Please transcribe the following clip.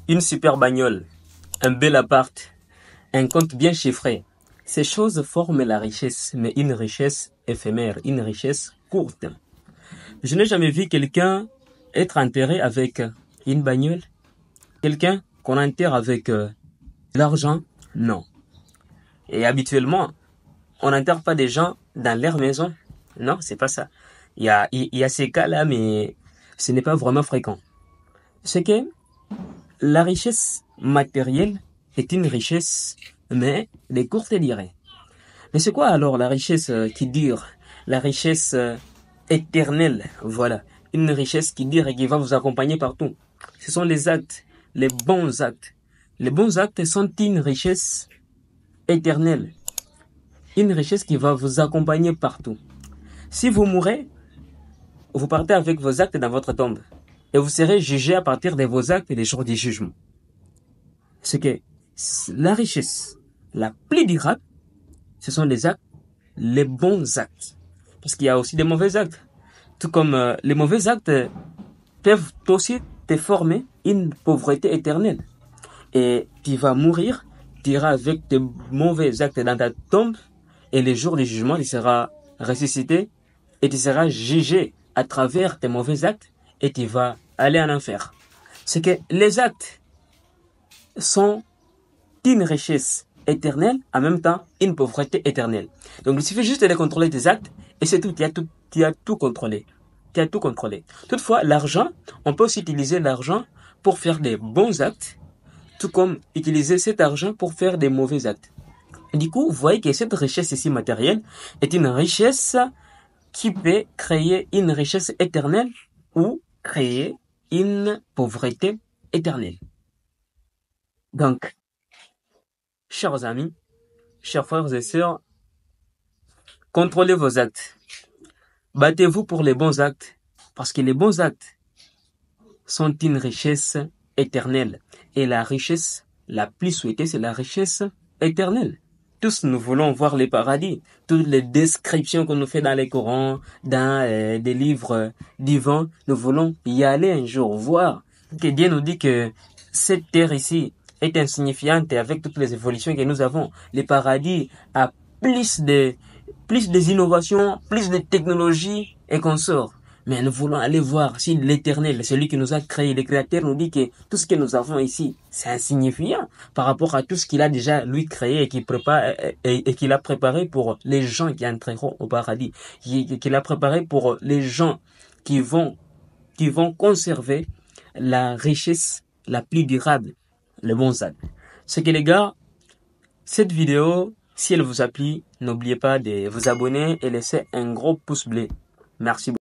une super bagnole, un bel appart, un compte bien chiffré. Ces choses forment la richesse, mais une richesse éphémère, une richesse courte. Je n'ai jamais vu quelqu'un être enterré avec une bagnole, quelqu'un qu'on enterre avec l'argent, non. Et habituellement, on n'enterre pas des gens dans leur maison. Non, c'est pas ça. Il y a ces cas-là, mais ce n'est pas vraiment fréquent. C'est que la richesse matérielle est une richesse, mais de courte durée. Mais c'est quoi alors la richesse qui dure? La richesse éternelle, voilà. Une richesse qui dure et qui va vous accompagner partout. Ce sont les actes, les bons actes. Les bons actes sont une richesse éternelle. Une richesse qui va vous accompagner partout. Si vous mourrez, vous partez avec vos actes dans votre tombe. Et vous serez jugé à partir de vos actes et des jours du jugement. C'est que la richesse la plus durable, ce sont les actes, les bons actes. Parce qu'il y a aussi des mauvais actes. Tout comme les mauvais actes peuvent aussi te former une pauvreté éternelle. Et tu vas mourir, tu iras avec tes mauvais actes dans ta tombe, et le jour du jugement, tu seras ressuscité, et tu seras jugé à travers tes mauvais actes, et tu vas aller en enfer. C'est que les actes sont une richesse éternelle, en même temps une pauvreté éternelle. Donc il suffit juste de contrôler tes actes, et c'est tout, tu as tout contrôlé. Tu as tout contrôlé. Toutefois, l'argent, on peut aussi utiliser l'argent pour faire des bons actes, tout comme utiliser cet argent pour faire des mauvais actes. Du coup, vous voyez que cette richesse ici matérielle est une richesse qui peut créer une richesse éternelle ou créer une pauvreté éternelle. Donc, chers amis, chers frères et sœurs, contrôlez vos actes. Battez-vous pour les bons actes, parce que les bons actes sont une richesse éternelle. Et la richesse la plus souhaitée, c'est la richesse éternelle. Tous nous voulons voir les paradis. Toutes les descriptions qu'on nous fait dans les Corans, dans des livres divins, nous voulons y aller un jour, voir. Que Dieu nous dit que cette terre ici est insignifiante avec toutes les évolutions que nous avons. Les paradis a plus des innovations, plus de technologies et qu'on sort. Mais nous voulons aller voir si l'Éternel, celui qui nous a créé, le Créateur, nous dit que tout ce que nous avons ici, c'est insignifiant par rapport à tout ce qu'il a déjà lui créé et qu'il a préparé pour les gens qui entreront au paradis, qu'il a préparé pour les gens qui vont conserver la richesse la plus durable, le bon acte. C'est que les gars, cette vidéo, si elle vous a plu, n'oubliez pas de vous abonner et laisser un gros pouce bleu. Merci beaucoup.